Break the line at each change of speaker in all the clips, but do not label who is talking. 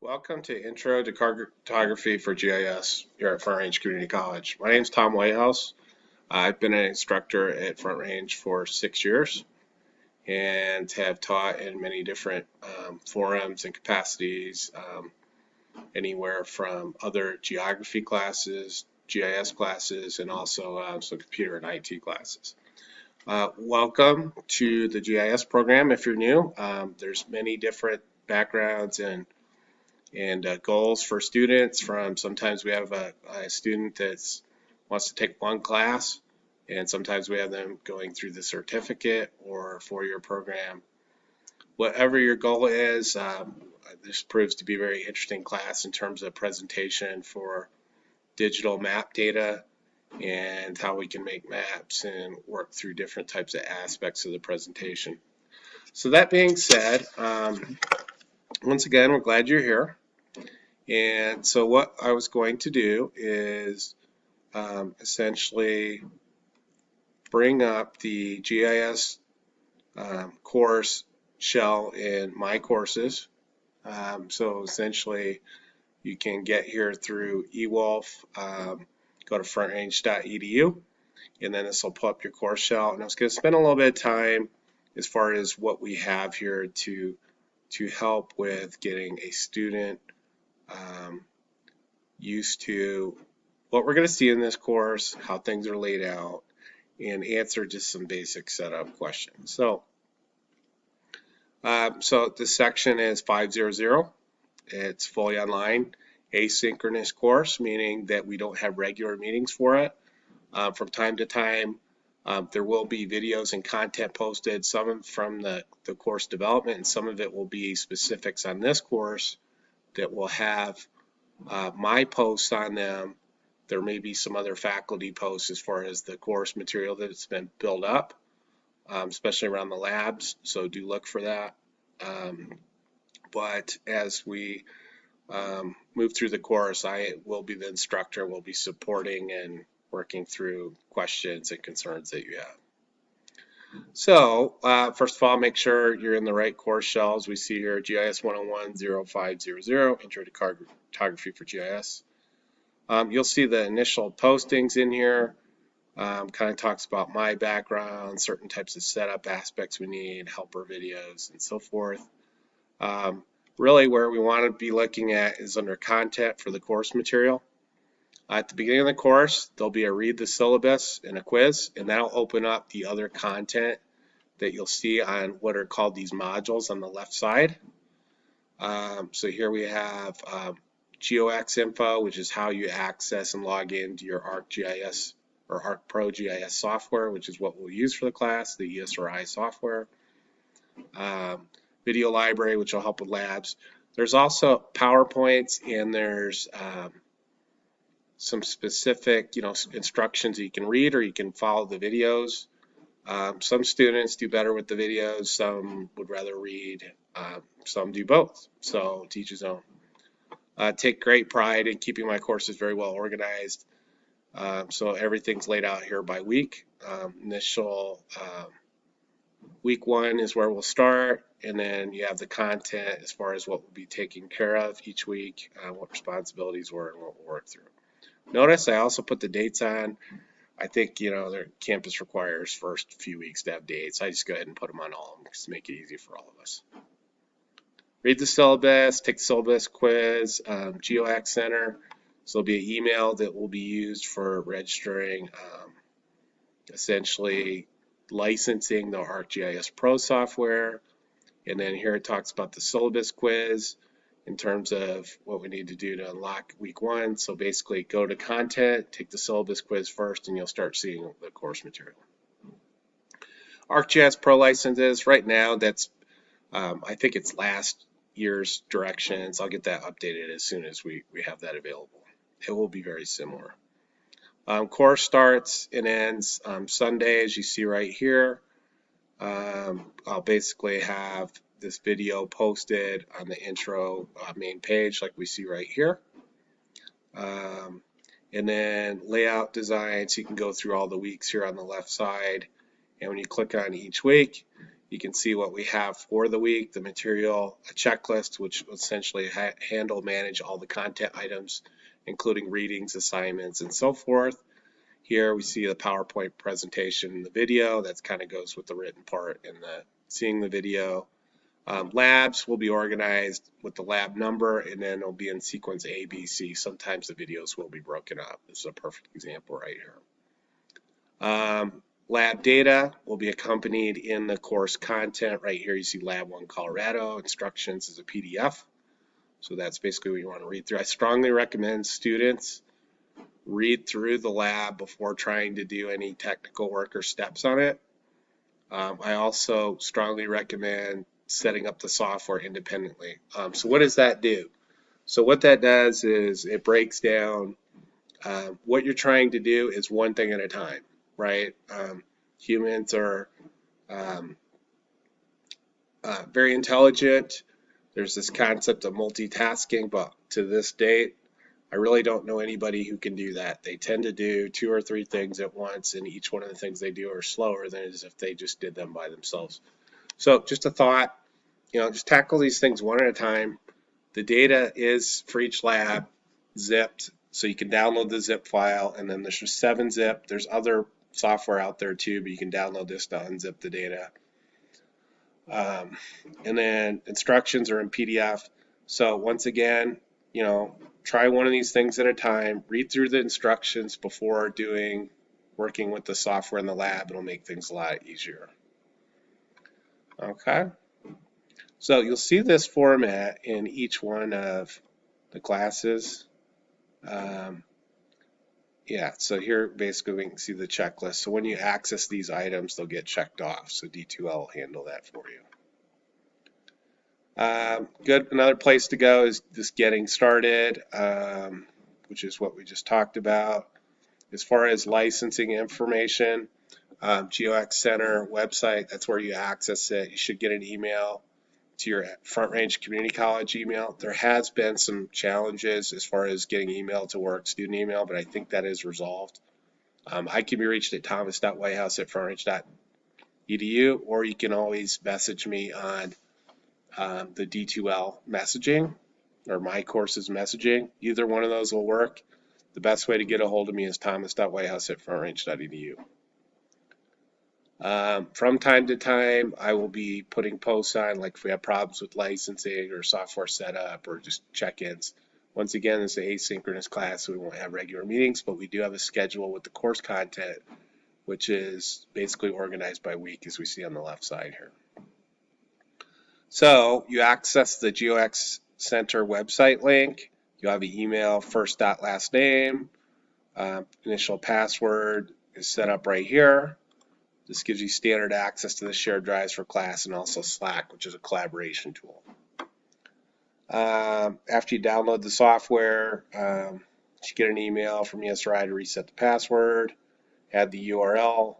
Welcome to Intro to Cartography for GIS here at Front Range Community College. My name is Tom Whitehouse. I've been an instructor at Front Range for 6 years and have taught in many different forums and capacities, anywhere from other geography classes, GIS classes, and also some computer and IT classes. Welcome to the GIS program if you're new. There's many different backgrounds and goals for students. From sometimes we have a student that wants to take one class, and sometimes we have them going through the certificate or four-year program. Whatever your goal is, this proves to be a very interesting class in terms of presentation for digital map data and how we can make maps and work through different types of aspects of the presentation. So that being said, once again, we're glad you're here. And so what I was going to do is essentially bring up the GIS course shell in my courses. So essentially you can get here through eWolf, go to frontrange.edu, and then this will pull up your course shell. And I was going to spend a little bit of time as far as what we have here to help with getting a student used to what we're going to see in this course, how things are laid out, and answer just some basic setup questions. So this section is 500. It's fully online, asynchronous course, meaning that we don't have regular meetings for it. From time to time, there will be videos and content posted, some from the course development, and some of it will be specifics on this course that will have my posts on them. There may be some other faculty posts as far as the course material that's been built up, especially around the labs, so do look for that. But as we move through the course, I will be the instructor, will be supporting and working through questions and concerns that you have. So first of all, make sure you're in the right course shells. We see here GIS 101-0500, Intro to Cartography for GIS. You'll see the initial postings in here. Kind of talks about my background, certain types of setup aspects we need, helper videos, and so forth. Really where we want to be looking at is under content for the course material. At the beginning of the course, there'll be a read the syllabus and a quiz, and that'll open up the other content that you'll see on what are called these modules on the left side. So here we have GeoX info, which is how you access and log into your ArcGIS or ArcPro GIS software, which is what we'll use for the class, the ESRI software. Video library, which will help with labs. There's also PowerPoints, and there's some specific, instructions that you can read or you can follow the videos. Some students do better with the videos, some would rather read, some do both, so to each his own. Take great pride in keeping my courses very well organized. So everything's laid out here by week. Initial week 1 is where we'll start, and then you have the content as far as what we'll be taking care of each week, what responsibilities were, and what we'll work through. Notice I also put the dates on. I think, their campus requires first few weeks to have dates. I just go ahead and put them on all of them just to make it easy for all of us. Read the syllabus, take the syllabus quiz, GeoX Center. So there'll be an email that will be used for registering, essentially licensing the ArcGIS Pro software. And then here it talks about the syllabus quiz in terms of what we need to do to unlock week 1. So basically go to content, take the syllabus quiz first, and you'll start seeing the course material. ArcGIS Pro licenses, right now that's, I think it's last year's directions. I'll get that updated as soon as we have that available. It will be very similar. Course starts and ends Sunday, as you see right here. I'll basically have this video posted on the intro main page like we see right here. And then layout design, so you can go through all the weeks here on the left side. And when you click on each week, You can see what we have for the week, the material, a checklist, which will essentially manage all the content items, including readings, assignments, and so forth. Here we see the PowerPoint presentation, the video, that kind of goes with the written part and seeing the video. Labs will be organized with the lab number, and then it'll be in sequence A, B, C. Sometimes the videos will be broken up. This is a perfect example right here. Lab data will be accompanied in the course content. Right here you see Lab 1 Colorado, instructions as a PDF. So that's basically what you want to read through. I strongly recommend students read through the lab before trying to do any technical work or steps on it. I also strongly recommend setting up the software independently. So what does that do? So what that does is it breaks down what you're trying to do is one thing at a time, right? Humans are very intelligent. There's this concept of multitasking, but to this date, I really don't know anybody who can do that. They tend to do 2 or 3 things at once, and each one of the things they do are slower than as if they just did them by themselves. So just a thought, just tackle these things one at a time. The data is for each lab zipped, so you can download the zip file, and then there's just 7-zip. There's other software out there too, but you can download this to unzip the data. And then instructions are in PDF. So once again, try one of these things at a time. Read through the instructions before working with the software in the lab. It'll make things a lot easier. Okay. So you'll see this format in each one of the classes. Yeah, so here basically we can see the checklist. So when you access these items, they'll get checked off. So D2L will handle that for you. Good. Another place to go is just getting started, which is what we just talked about. As far as licensing information, GeoX Center website, that's where you access it. You should get an email to your Front Range Community College email. There has been some challenges as far as getting email to work, student email, but I think that is resolved. I can be reached at thomas.whitehouse@frontrange.edu, or you can always message me on the D2L messaging or my course's messaging. Either one of those will work. The best way to get a hold of me is thomas.whitehouse@frontrange.edu. From time to time, I will be putting posts on, like if we have problems with licensing or software setup or just check-ins. Once again, it's an asynchronous class, so we won't have regular meetings, but we do have a schedule with the course content, which is basically organized by week, as we see on the left side here. So you access the GeoX Center website link. You have an email, first dot last name, initial password is set up right here. This gives you standard access to the shared drives for class and also Slack, which is a collaboration tool. After you download the software, you should get an email from ESRI to reset the password, add the URL,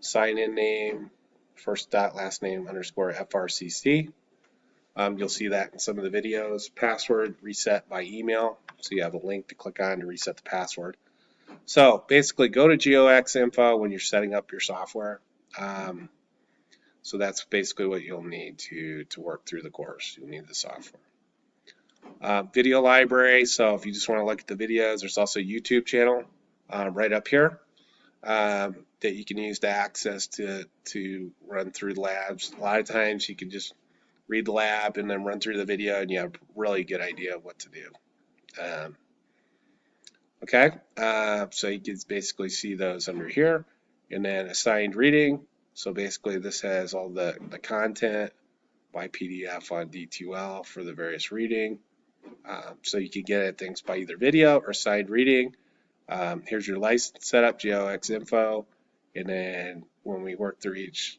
sign-in name, first dot last name underscore FRCC. You'll see that in some of the videos. Password reset by email, so you have a link to click on to reset the password. So basically, go to GeoX info when you're setting up your software. So that's basically what you'll need to work through the course. You'll need the software. Video library, so if you just want to look at the videos, there's also a YouTube channel right up here that you can use to access to run through the labs. A lot of times you can just read the lab and then run through the video and you have a really good idea of what to do. Okay, so you can basically see those under here. And then assigned reading. So basically this has all the content by PDF on D2L for the various reading. So you can get at things by either video or assigned reading. Here's your license setup, GeoX info. And then when we work through each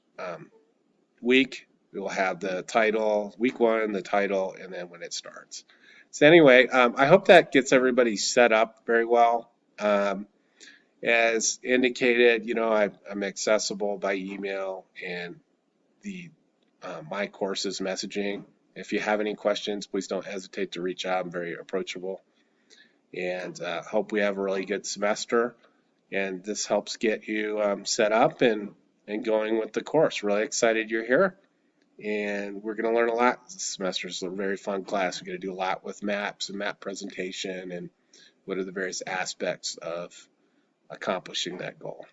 week, we will have the title, week 1, the title, and then when it starts. So anyway, I hope that gets everybody set up very well. As indicated, I'm accessible by email and the my course's messaging. If you have any questions, please don't hesitate to reach out. I'm very approachable. And hope we have a really good semester. And this helps get you set up and going with the course. Really excited you're here. And we're going to learn a lot this semester. It's a very fun class. We're going to do a lot with maps and map presentation and what are the various aspects of accomplishing that goal.